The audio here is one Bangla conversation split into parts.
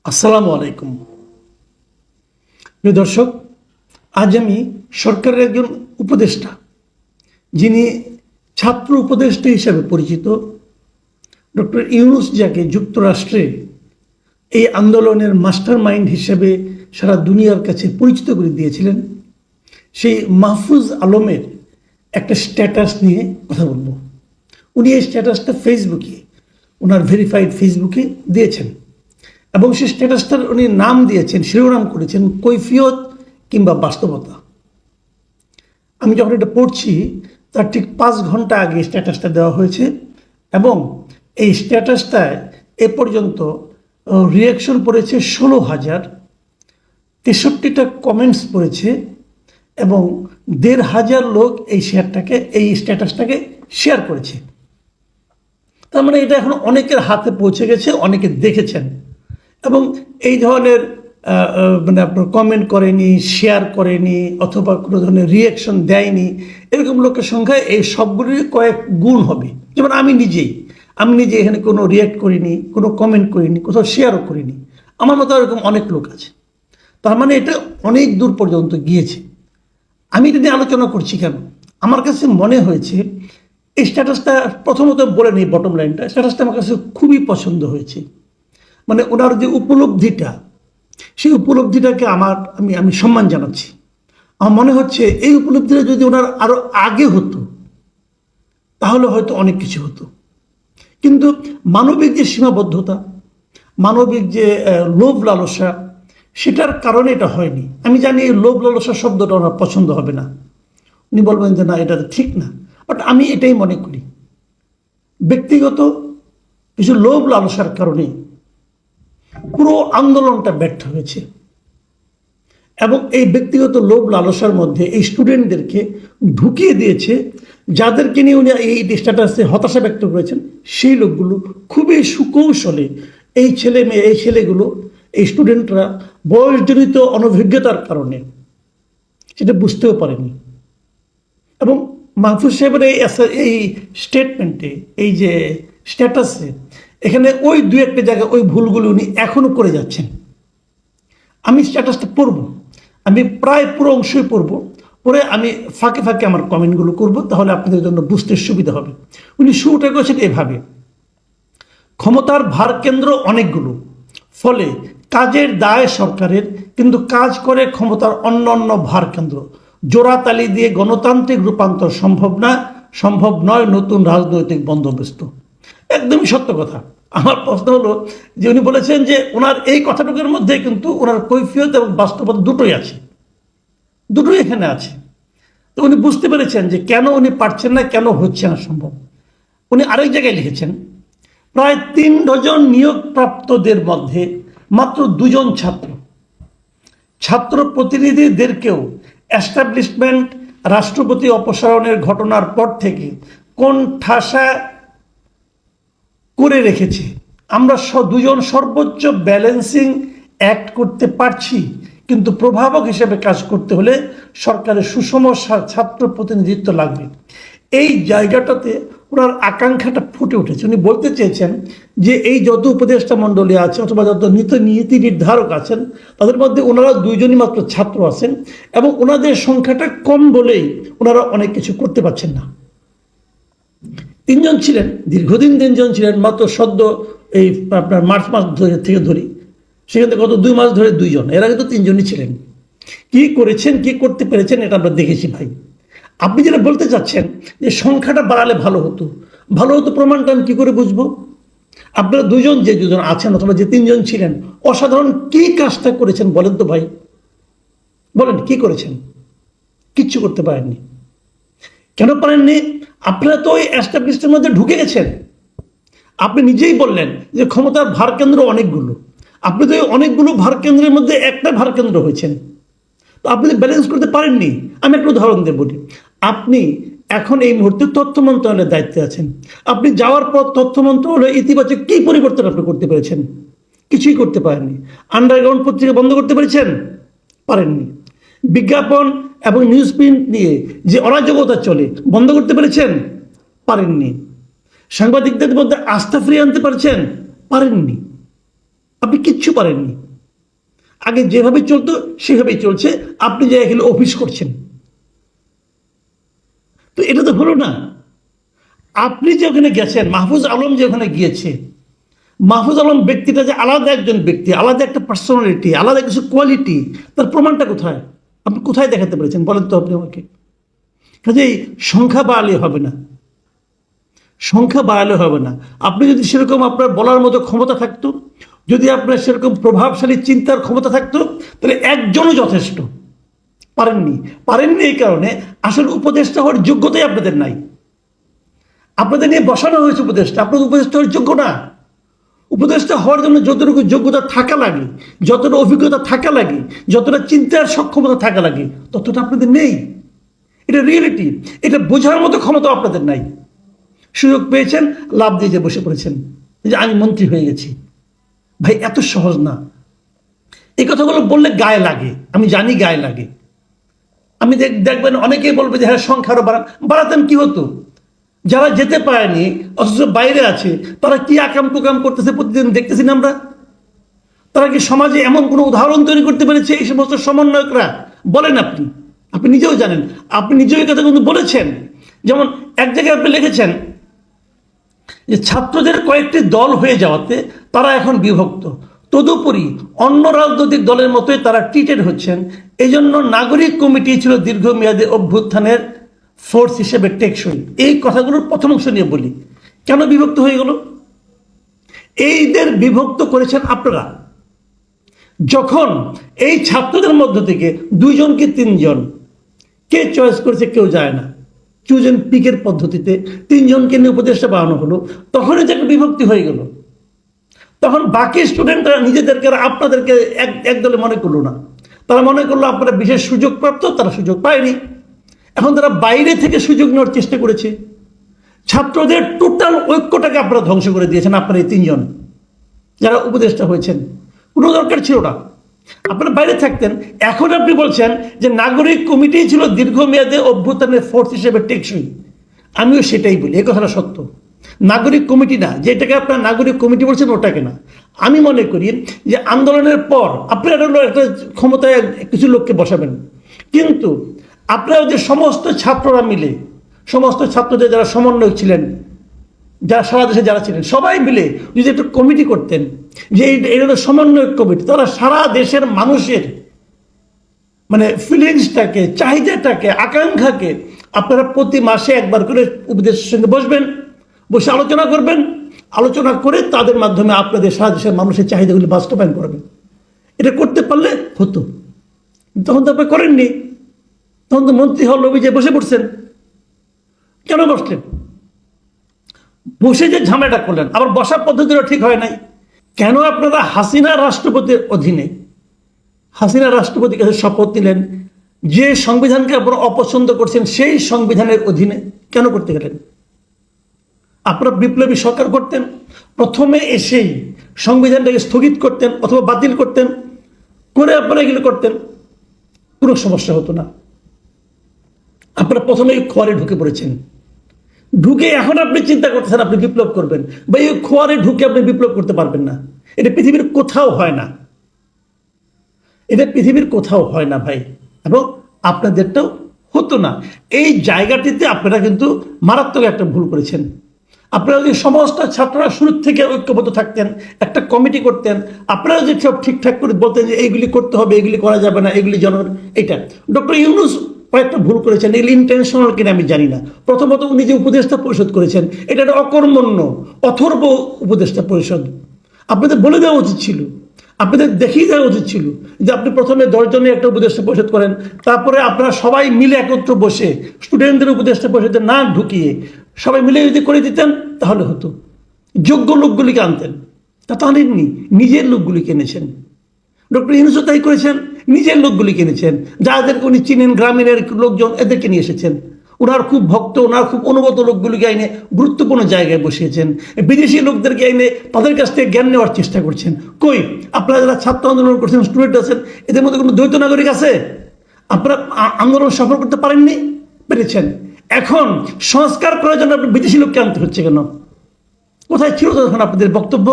আসসালামু আলাইকুম। প্রিয় দর্শক, আজ আমি সরকারের একজন উপদেষ্টা, যিনি ছাত্র উপদেষ্টা হিসাবে পরিচিত, ডক্টর ইউনূস, যাকে যুক্তরাষ্ট্রে এই আন্দোলনের মাস্টার মাইন্ড হিসেবে সারা দুনিয়ার কাছে পরিচিত করে দিয়েছিলেন, সেই মাহফুজ আলমের একটা স্ট্যাটাস নিয়ে কথা বলবো। উনি এই স্ট্যাটাসটা ফেসবুকে, ওনার ভেরিফাইড ফেসবুকে দিয়েছেন এবং সেই স্ট্যাটাসটার উনি নাম দিয়েছেন, শিরোনাম করেছেন কৈফিয়ত কিংবা বাস্তবতা। আমি যখন এটা পড়ছি তার ঠিক ৫ ঘন্টা আগে স্ট্যাটাসটা দেওয়া হয়েছে এবং এই স্ট্যাটাসটায় এ পর্যন্ত রিয়াকশন পড়েছে ১৬,০০০, ৬৩টা কমেন্টস পড়েছে এবং ১,৫০০ লোক এই স্ট্যাটাসটাকে শেয়ার করেছে। তার মানে এটা এখন অনেকের হাতে পৌঁছে গেছে, অনেকে দেখেছেন এবং এই ধরনের মানে আপনার কমেন্ট করেনি, শেয়ার করেনি অথবা কোনো ধরনের রিয়াকশন দেয়নি, এরকম লোকের সংখ্যা এই সবগুলির কয়েক গুণ হবে। যেমন আমি নিজে এখানে কোনো রিয়াক্ট করিনি, কোনো কমেন্ট করিনি, কোথাও শেয়ারও করিনি। আমার মতো এরকম অনেক লোক আছে। তার মানে এটা অনেক দূর পর্যন্ত গিয়েছে। আমি এটা নিয়ে আলোচনা করছি কেন? আমার কাছে মনে হয়েছে এই স্ট্যাটাসটা, প্রথমত বলে নিই বটম লাইনটা, স্ট্যাটাসটা আমার কাছে খুবই পছন্দ হয়েছে। মানে ওনার যে উপলব্ধিটা, সেই উপলব্ধিটাকে আমি সম্মান জানাচ্ছি। আমার মনে হচ্ছে এই উপলব্ধিটা যদি ওনার আরো আগে হতো তাহলে হয়তো অনেক কিছু হতো। কিন্তু মানবিক যে সীমাবদ্ধতা, মানবিক যে লোভ লালসা, সেটার কারণে এটা হয়নি। আমি জানি এই লোভ লালসা শব্দটা ওনার পছন্দ হবে না, উনি বলবেন যে না, এটা ঠিক না, বাট আমি এটাই মনে করি ব্যক্তিগত কিছু লোভ লালসার কারণে পুরো আন্দোলনটা ব্যর্থ হয়েছে। এবং এই ব্যক্তিগত লোভ লালসার মধ্যে এই স্টুডেন্টদেরকে ঢুকিয়ে দিয়েছে, যাদেরকে নিয়ে উনি এই স্ট্যাটাসে হতাশা ব্যক্ত করেছেন। সেই লোকগুলো খুবই সুকৌশলে এই ছেলেগুলো, এই স্টুডেন্টরা বয়সজনিত অনভিজ্ঞতার কারণে সেটা বুঝতেও পারেনি। এবং মাহফুজ সাহেবের এই স্টেটমেন্টে, এই যে স্ট্যাটাসে, এখানে ওই দু একটা জায়গায় ওই ভুলগুলো উনি এখনো করে যাচ্ছেন। আমি স্ট্যাটাসটা পড়ব, আমি প্রায় পুরো অংশই পড়ব, পরে আমি ফাঁকে ফাঁকে আমার কমেন্টগুলো করব, তাহলে আপনাদের জন্য বুঝতে সুবিধা হবে। উনি শুরুটা করেছেন এভাবে: ক্ষমতার ভার কেন্দ্র অনেকগুলো, ফলে কাজের দায় সরকারের, কিন্তু কাজ করে ক্ষমতার অন্য ভার কেন্দ্র। জোড়াতালি দিয়ে গণতান্ত্রিক রূপান্তর সম্ভব নয় নতুন রাজনৈতিক বন্দোবস্ত। একদমই সত্য কথা। আমার প্রশ্ন হলো যে উনি বলেছেন যে ওনার এই কথাটুকুর মধ্যে কিন্তু ওনার কৈফিয়ত এবং বাস্তবতা দুটোই আছে, দুটোই এখানে আছে। তো উনি বুঝতে পেরেছেন যে কেন উনি পারছেন না, কেন হচ্ছে না সম্ভব। উনি আরেক জায়গায় লিখেছেন, প্রায় ৩ ডজন নিয়োগপ্রাপ্তদের মধ্যে মাত্র ২ জন ছাত্র প্রতিনিধিদেরকেও এস্টাবলিশমেন্ট রাষ্ট্রপতি অপসারণের ঘটনার পর থেকে কোন ঠাসা করে রেখেছে। আমরা দুজন সর্বোচ্চ ব্যালেন্সিং অ্যাক্ট করতে পারছি, কিন্তু প্রভাবক হিসেবে কাজ করতে হলে সরকারের সুষম ছাত্র প্রতিনিধিত্ব লাগবে। এই জায়গাটাতে ওনার আকাঙ্ক্ষাটা ফুটে উঠেছে। উনি বলতে চেয়েছেন যে এই যত উপদেষ্টা মণ্ডলী আছে অথবা যত নীতি নির্ধারক আছেন, তাদের মধ্যে ওনারা 2 জনই মাত্র ছাত্র আছেন এবং ওনাদের সংখ্যাটা কম বলেই ওনারা অনেক কিছু করতে পারছেন না। 3 জন ছিলেন, দীর্ঘদিন 3 জন ছিলেন, মাত্র সদ্য এই আপনার মার্চ মাস থেকে ধরি, সেখান থেকে গত 2 মাস ধরে 2 জন, এর আগে তো 3 জনই ছিলেন। কি করেছেন, কি করতে পেরেছেন, এটা আমরা দেখেছি ভাই। আপনি যেটা বলতে চাচ্ছেন যে সংখ্যাটা বাড়ালে ভালো হতো, প্রমাণটা আমি কী করে বুঝবো? আপনারা 2 জন, যে 2 জন আছেন অথবা যে 3 জন ছিলেন, অসাধারণ কি কাজটা করেছেন বলেন তো ভাই, বলেন কি করেছেন? কিচ্ছু করতে পারেননি। কেন পারেননি? আপনারা তো ওই এস্টাবলিশমেন্টের মধ্যে ঢুকে গেছেন। আপনি নিজেই বললেন যে ক্ষমতার ভার কেন্দ্র অনেকগুলো, আপনি তো অনেকগুলো ভার কেন্দ্রের মধ্যে একটা ভার কেন্দ্র হয়েছেন, তো আপনি ব্যালেন্স করতে পারেননি। আমি একটা উদাহরণ দিয়ে বলি, আপনি এখন এই মুহূর্তে তথ্য মন্ত্রণালয়ের দায়িত্বে আছেন। আপনি যাওয়ার পর তথ্য মন্ত্রণালয়ে ইতিবাচক কি পরিবর্তন আপনি করতে পেরেছেন? কিছুই করতে পারেননি। আন্ডারগ্রাউন্ড পত্রিকা বন্ধ করতে পেরেছেন? পারেননি। বিজ্ঞাপন এবং নিউজ প্রিন্ট নিয়ে যে অরাজকতা চলে, বন্ধ করতে পেরেছেন? পারেননি। সাংবাদিকদের মধ্যে আস্থা ফিরিয়ে আনতে পারছেন? পারেননি। আপনি কিচ্ছু পারেননি। আগে যেভাবে চলতো সেভাবেই চলছে, আপনি যে এখানে অফিস করছেন, তো এটা তো হলো না। আপনি যে ওখানে গেছেন, মাহফুজ আলম যে ওখানে গিয়েছে, মাহফুজ আলম ব্যক্তিটা যে আলাদা একজন ব্যক্তি, আলাদা একটা পার্সোনালিটি, আলাদা কিছু কোয়ালিটি, তার প্রমাণটা কোথায়? আপনি কোথায় দেখাতে পেরেছেন বলেন তো আপনি আমাকে। কাজেই সংখ্যা বাড়ালে হবে না, সংখ্যা বাড়ালে হবে না। আপনি যদি সেরকম আপনার বলার মতো ক্ষমতা থাকতো, যদি আপনার সেরকম প্রভাবশালী চিন্তার ক্ষমতা থাকতো, তাহলে একজনও যথেষ্ট। পারেননি, পারেননি এই কারণে আসল উপদেষ্টা হওয়ার যোগ্যতাই আপনাদের নাই। আপনাদের নিয়ে বসানো হয়েছে উপদেষ্টা, আপনাদের উপদেষ্টা হওয়ার যোগ্য না। উপদেষ্টা হওয়ার জন্য যতটুকু যোগ্যতা থাকা লাগে, যতটা অভিজ্ঞতা থাকা লাগে, যতটা চিন্তার সক্ষমতা থাকা লাগে, ততটা আপনাদের নেই। এটা রিয়েলিটি, এটা বোঝার মতো ক্ষমতা আপনাদের নাই। সুযোগ পেয়েছেন, লাভ দিয়ে যে বসে পড়েছেন যে আমি মন্ত্রী হয়ে গেছি। ভাই এত সহজ না। এই কথাগুলো বললে গায়ে লাগে, আমি জানি গায়ে লাগে। আমি দেখবেন অনেকেই বলবে যে হ্যাঁ সংখ্যা আরো বাড়াতেন কি হতো? যারা যেতে পারেনি অথচ বাইরে আছে, তারা কি আকাম কুকাম করতেছে প্রতিদিন দেখতেছি না আমরা। তারা কি সমাজে এমন কোনো উদাহরণ তৈরি করতে পেরেছে এই সমস্ত সমন্বয়করা? বলেন আপনি, আপনি নিজেও জানেন, আপনি নিজেও এই কথা কিন্তু বলেছেন। যেমন এক জায়গায় আপনি লিখেছেন যে ছাত্রদের কয়েকটি দল হয়ে যাওয়াতে তারা এখন বিভক্ত, তদুপরি অন্য রাজনৈতিক দলের মতোই তারা ট্রিটেড হচ্ছেন। এই জন্য নাগরিক কমিটি ছিল দীর্ঘমেয়াদী অভ্যুত্থানের ফোর্স হিসেবে টেকসই। এই কথাগুলোর প্রথম অংশ নিয়ে বলি, কেন বিভক্ত হয়ে গেল? এইদের বিভক্ত করেছেন আপনারা। যখন এই ছাত্রদের মধ্য থেকে 2 জন কি 3 জন, কে চয়েস করেছে কেউ যায় না, চুজ এন্ড পিকের পদ্ধতিতে 3 জনকে নিয়ে উপদেষ্টা বানানো হলো, তখন এটা একটা বিভক্তি হয়ে গেল। তখন বাকি স্টুডেন্টরা নিজেদেরকে আপনাদেরকে এক দলে মনে করলো না, তারা মনে করলো আপনারা বিশেষ সুযোগ প্রাপ্ত, তারা সুযোগ পায়নি। এখন তারা বাইরে থেকে সুযোগ নেওয়ার চেষ্টা করেছে। ছাত্রদের টোটাল ঐক্যটাকে আপনারা ধ্বংস করে দিয়েছেন, আপনারা এই 3 জন যারা উপদেষ্টা হয়েছেন। কোনো দরকার ছিল না, আপনারা বাইরে থাকতেন। এখন আপনি বলছেন যে নাগরিক কমিটি ছিল দীর্ঘমেয়াদে অভ্যুত্থানের ফোর্স হিসেবে টেকসই। আমিও সেটাই বলি, এই কথাটা সত্য। নাগরিক কমিটি না, যেটাকে আপনার নাগরিক কমিটি বলছেন ওটাকে না। আমি মনে করি যে আন্দোলনের পর আপনারা একটা ক্ষমতায় কিছু লোককে বসাবেন, কিন্তু আপনারা যে সমস্ত ছাত্ররা মিলে, সমস্ত ছাত্রদের যারা সমন্বয়ক ছিলেন, যারা সারা দেশে যারা ছিলেন, সবাই মিলে যদি একটা কমিটি করতেন, যে এটা সমন্বয়ক কমিটি, তারা সারা দেশের মানুষের মানে ফিলিংসটাকে, চাহিদাটাকে, আকাঙ্ক্ষাকে আপনারা প্রতি মাসে একবার করে উপদেষ্টার সঙ্গে বসবেন, বসে আলোচনা করবেন, আলোচনা করে তাদের মাধ্যমে আপনাদের সারা দেশের মানুষের চাহিদাগুলি বাস্তবায়ন করবেন। এটা করতে পারলে হতো। তখন তো আপনি করেননি, তখন তো মন্ত্রী হওয়ার লোভে যে বসে পড়ছেন। কেন বসলেন? বসে যে ঝামেলাটা করলেন, আবার বসার পদ্ধতিটা ঠিক হয় নাই। কেন আপনারা হাসিনা রাষ্ট্রপতির অধীনে, হাসিনা রাষ্ট্রপতির কাছে শপথ নিলেন, যে সংবিধানকে আপনারা অপছন্দ করছেন সেই সংবিধানের অধীনে কেন করতে গেলেন? আপনারা বিপ্লবী সরকার করতেন, প্রথমে এসেই সংবিধানটাকে স্থগিত করতেন অথবা বাতিল করতেন, করে আপনারা এগুলো করতেন, কোনো সমস্যা হতো না। আপনারা প্রথমেই খোয়ারে ঢুকে পড়েছেন, ঢুকে এখন আপনি চিন্তা করতেছেন আপনি বিপ্লব করবেন। বা এই খোয়ারে ঢুকে আপনি বিপ্লব করতে পারবেন না। এটা পৃথিবীর কোথাও হয় না, এটা পৃথিবীর কোথাও হয় না ভাই, এবং আপনাদেরটাও হতো না। এই জায়গাটিতে আপনারা কিন্তু মারাত্মক একটা ভুল করেছেন। আপনারা যদি সমস্ত ছাত্ররা শুরু থেকে ঐক্যবদ্ধ থাকতেন, একটা কমিটি করতেন, আপনারা যদি সব ঠিকঠাক করে বলতেন যে এইগুলি করতে হবে, এগুলি করা যাবে না, এগুলি জনগণ, এটা ডক্টর ইউনূস কয়েকটা ভুল করেছেন, এগুলি ইন্টেনশনাল কিনা আমি জানি না। প্রথমত উনি যে উপদেষ্টা পরিষদ করেছেন, এটা একটা অকর্মণ্য অথর্ব উপদেষ্টা পরিষদ। আপনাদের বলে দেওয়া উচিত ছিল, আপনাদের দেখিয়ে দেওয়া উচিত ছিল যে আপনি প্রথমে 10 জনের একটা উপদেষ্টা পরিষদ করেন, তারপরে আপনারা সবাই মিলে একত্র বসে স্টুডেন্টদের উপদেষ্টা পরিষদে না ঢুকিয়ে সবাই মিলে যদি করে দিতেন তাহলে হতো। যোগ্য লোকগুলিকে আনতেন, তা তো আনেননি, নিজের লোকগুলিকে এনেছেন। ডক্টর ইউনূসও তাই করেছেন, নিজের লোকগুলিকে এনেছেন, যাদেরকে উনি চিনেন, গ্রামীণের লোকজন, এদেরকে নিয়ে এসেছেন। ওনার খুব ভক্ত, ওনার খুব অনুগত লোকগুলিকে এনে গুরুত্বপূর্ণ জায়গায় বসিয়েছেন। বিদেশি লোকদেরকে এনে তাদের কাছ থেকে জ্ঞান নেওয়ার চেষ্টা করছেন। কই আপনারা যারা ছাত্র আন্দোলন করছেন, স্টুডেন্ট আছেন, এদের মধ্যে কোনো দ্বৈত নাগরিক আছে? আপনারা আন্দোলন সফল করতে পারেননি, পেরেছেন। এখন সংস্কার করার জন্য আপনি বিদেশি লোককে আনতে হচ্ছে কেন? কোথায় ছিল তখন আপনাদের বক্তব্য?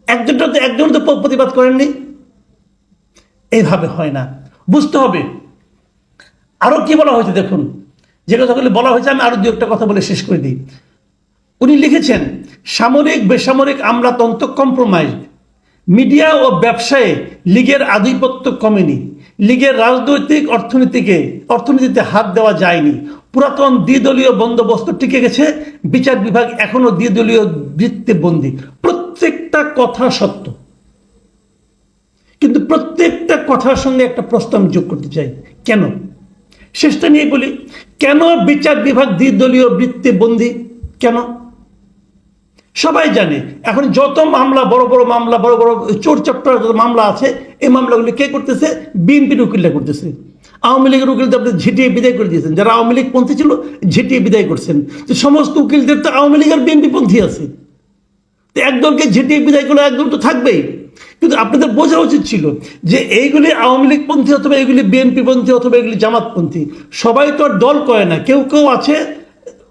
একজন তো প্রতিবাদ করেননি। এইভাবে হয় না, বুঝতে হবে। আরো কি বলা হয়েছে দেখুন, যে কথাগুলি বলা হয়েছে আমি আরো দু একটা কথা বলে শেষ করে দিই। উনি লিখেছেন, সামরিক বেসামরিক আমলাতন্ত্র কম্প্রোমাইজ, মিডিয়া ও ব্যবসায়ে লীগের আধিপত্য কমেনি, লীগের রাজনৈতিক অর্থনীতিতে হাত দেওয়া যায়নি, পুরাতন দ্বিদলীয় বন্দোবস্ত টিকে গেছে, বিচার বিভাগ এখনো দ্বিদলীয় বৃত্তে বন্দী। প্রত্যেকটা কথা সত্য, কিন্তু প্রত্যেকটা কথার সঙ্গে একটা প্রশ্ন আমি যোগ করতে চাই। কেন? শেষটা নিয়ে বলি, কেন বিচার বিভাগ দ্বিদলীয় বৃত্তে বন্দী? কেন? সবাই জানে এখন যত মামলা, বড় বড় মামলা, বড় বড় চোর চট্টর যত মামলা আছে, এই মামলাগুলি কে করতেছে? বিএনপির উকিলরা করতেছে। আওয়ামী লীগের উকিলদের আপনি ঝিটিয়ে বিদায় করে দিয়েছেন, যারা আওয়ামী লীগ পন্থী ছিল ঝিটিয়ে বিদায় করছেন। তো সমস্ত উকিলদের তো আওয়ামী লীগ আর বিএনপি পন্থী আছে, তো একদলকে ঝিটিয়ে বিদায় করলে একদল তো থাকবেই। কিন্তু আপনাদের বোঝা উচিত ছিল যে এইগুলি আওয়ামী লীগ পন্থী অথবা এগুলি বিএনপি পন্থী অথবা এগুলি জামাত পন্থী, সবাই তো আর দল করে না। কেউ কেউ আছে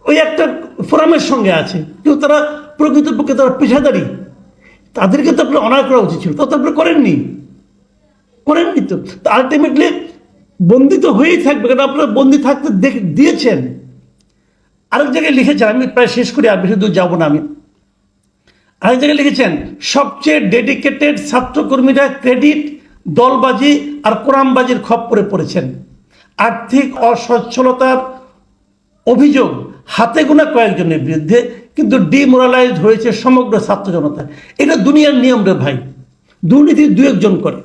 ওই একটা ফোরামের সঙ্গে আছে, কেউ তারা প্রকৃতপক্ষে তারা পেশাদারি, তাদেরকে তো আপনার অনার করা উচিত ছিল, তা তো আপনারা করেননি। তো আলটিমেটলি বন্দি তো হয়েই থাকবে, কারণ আপনারা বন্দি থাকতে দিয়েছেন। আরেক জায়গায় লিখেছেন, আমি প্রায় শেষ করি, আর বেশি দূর যাবো না আমি। আরেক জায়গায় লিখেছেন, সবচেয়ে ডেডিকেটেড ছাত্রকর্মীরা ক্রেডিট, দলবাজি আর কোরআনবাজির খপ্পরে পড়েছেন। আর্থিক অসচ্ছলতার অভিযোগ হাতে গোনা কয়েকজনের বিরুদ্ধে, কিন্তু ডিমোরালাইজড হয়েছে সমগ্র ছাত্র জনতা। এটা দুনিয়ার নিয়ম রে ভাই। দুর্নীতি দু একজন করে,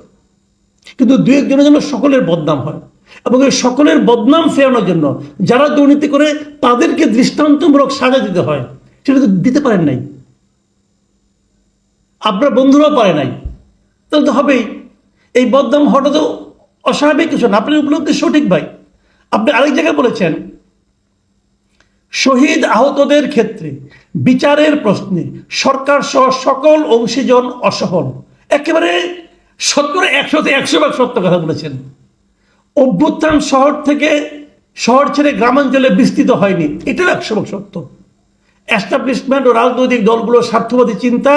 কিন্তু দু একজনের জন্য সকলের বদনাম হয়, এবং এই সকলের বদনাম ফেরানোর জন্য যারা দুর্নীতি করে তাদেরকে দৃষ্টান্তমূলক সাজা দিতে হয়। সেটা তো দিতে পারেন নাই, আপনার বন্ধুরাও পারে নাই, তাহলে তো হবেই। এই বদনাম হওয়াটা তো অস্বাভাবিক কিছু না। আপনার উপলব্ধি সঠিক ভাই। আপনি আরেক জায়গায় বলেছেন, শহীদ আহতদের ক্ষেত্রে বিচারের প্রশ্নে সরকার সহ সকল অংশীজন অসফল। একেবারে 100% সত্য কথা বলেছেন। অভ্যুত্থান শহর ছেড়ে গ্রামাঞ্চলে বিস্তৃত হয়নি, এটাও 100% সত্য। এস্টাবলিশমেন্ট ও রাজনৈতিক দলগুলোর স্বার্থবাদী চিন্তা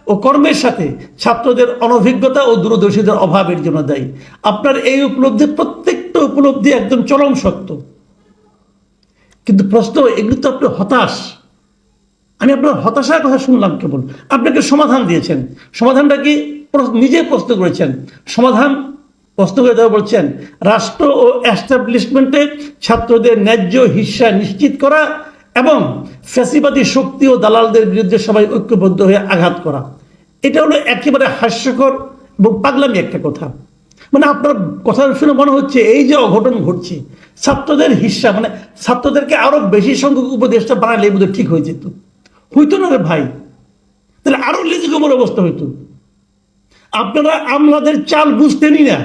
ও কর্মের সাথে ছাত্রদের অনভিজ্ঞতা ও দূরদর্শীদের অভাবের জন্য দায়ী। আপনার এই উপলব্ধি, প্রত্যেকটা উপলব্ধি একদম চরম সত্য, কিন্তু প্রশ্ন এগুলো তো আপনি হতাশ। আমি আপনার হতাশার কথা শুনলাম কেবল, আপনাকে সমাধান দিয়েছেন। সমাধানটা কি? নিজে প্রশ্ন করেছেন। সমাধান প্রশ্ন করে দেওয়া বলছেন, রাষ্ট্র ও এস্টাবলিশমেন্টে ছাত্রদের ন্যায্য হিস্সা নিশ্চিত করা এবং ফ্যাসিবাদী শক্তি ও দালালদের বিরুদ্ধে সবাই ঐক্যবদ্ধ হয়ে আঘাত করা। এটা হলো একেবারে হাস্যকর এবং পাগলামি একটা কথা। মানে আপনার কথা শুনে মনে হচ্ছে এই যে অঘটন ঘটছে, ছাত্রদের হিস্সা, মানে ছাত্রদেরকে আরো বেশি সংখ্যক উপদেষ্টা বানালে এই বোধহয় ঠিক হয়ে যেত। হইতো না রে ভাই, তাহলে আরো লেজিকমের অবস্থা হইতো। আপনারা আমলাদের চাল বুঝতেনই না,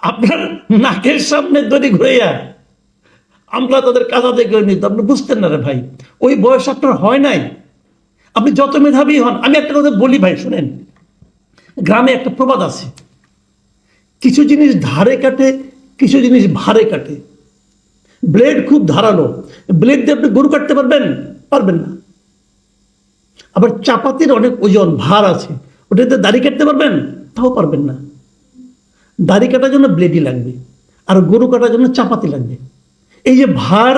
আপনার নাকের সামনে দড়ি ঘুরাইয়া আমলা তাদের কাজা দেখে নিত, আপনি বুঝতেন না রে ভাই। ওই বয়স আপনার হয় নাই। আপনি যত মেধাবী হন, আমি একটা কথা বলি ভাই শুনেন, গ্রামে একটা প্রবাদ আছে, কিছু জিনিস ধারে কাটে, কিছু জিনিস ভারে কাটে। ব্লেড খুব ধারালো, ব্লেড দিয়ে আপনি গরু কাটতে পারবেন না। আবার চাপাতির অনেক ওজন, ভার আছে, ওটাতে দাড়ি কাটতে পারবেন, তাও পারবেন না। দাড়ি কাটার জন্য ব্লেডই লাগবে, আর গরু কাটার জন্য চাপাতি লাগবে। এই যে ভার,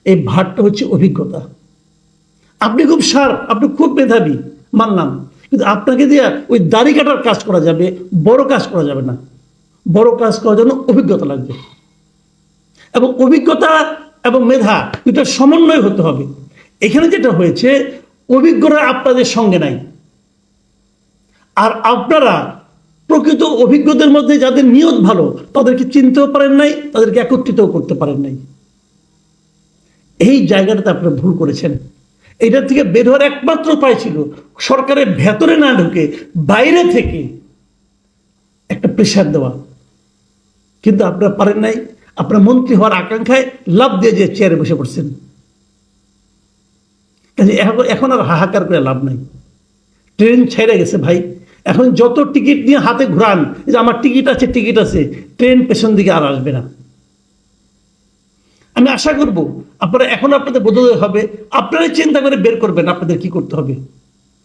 এই ভারটা হচ্ছে অভিজ্ঞতা। আপনি খুব শার্প, আপনি খুব মেধাবী, মানলাম, কিন্তু আপনাকে দিয়ে ওই দাড়ি কাটার কাজ করা যাবে, বড় কাজ করা যাবে না। বড় কাজ করার জন্য অভিজ্ঞতা লাগবে, এবং অভিজ্ঞতা এবং মেধা দুটো সমন্বয় হতে হবে। এখানে যেটা হয়েছে, অভিজ্ঞরা আপনাদের সঙ্গে নাই, আর আপনারা প্রকৃত অভিজ্ঞদের মধ্যে যাদের নিয়ত ভালো তাদেরকে চিনতেও পারেন নাই, তাদেরকে একত্রিতও করতে পারেন নাই। এই জায়গাটাতে আপনারা ভুল করেছেন। এটার থেকে বের হওয়ার একমাত্র উপায় ছিল সরকারের ভেতরে না ঢুকে বাইরে থেকে একটা প্রেশার দেওয়া, কিন্তু আপনারা পারেন নাই। আপনার মন্ত্রী হওয়ার আকাঙ্ক্ষায় লাভ দিয়ে যে চেয়ারে বসে পড়ছেন। এখন আর হাহাকার করে লাভ নাই, ট্রেন ছেড়ে গেছে ভাই। এখন যত টিকিট নিয়ে হাতে ঘুরান যে আমার টিকিট আছে, ট্রেন পেছন দিকে আর আসবে না। আমি আশা করব আপনারা এখন আপনাদের বোধোদয় হবে, আপনারাই চিন্তা করে বের করবেন আপনাদের কি করতে হবে।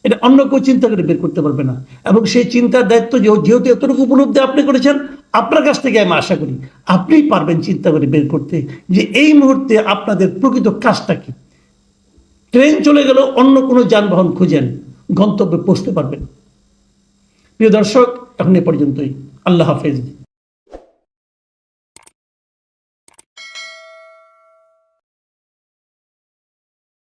এটা অন্য কেউ চিন্তা করে বের করতে পারবে না। এবং সেই চিন্তার দায়িত্ব যেহেতু এতটুকু উপলব্ধি আপনি করেছেন, আপনার কাছ থেকে আমি আশা করি আপনিই পারবেন চিন্তা করে বের করতে যে এই মুহূর্তে আপনাদের প্রকৃত কাজটা কি। ট্রেন চলে গেল, অন্য কোনো যানবাহন খুঁজেন, গন্তব্যে পৌঁছতে পারবেন। প্রিয় দর্শক, এখন এ পর্যন্তই। আল্লাহ হাফেজ।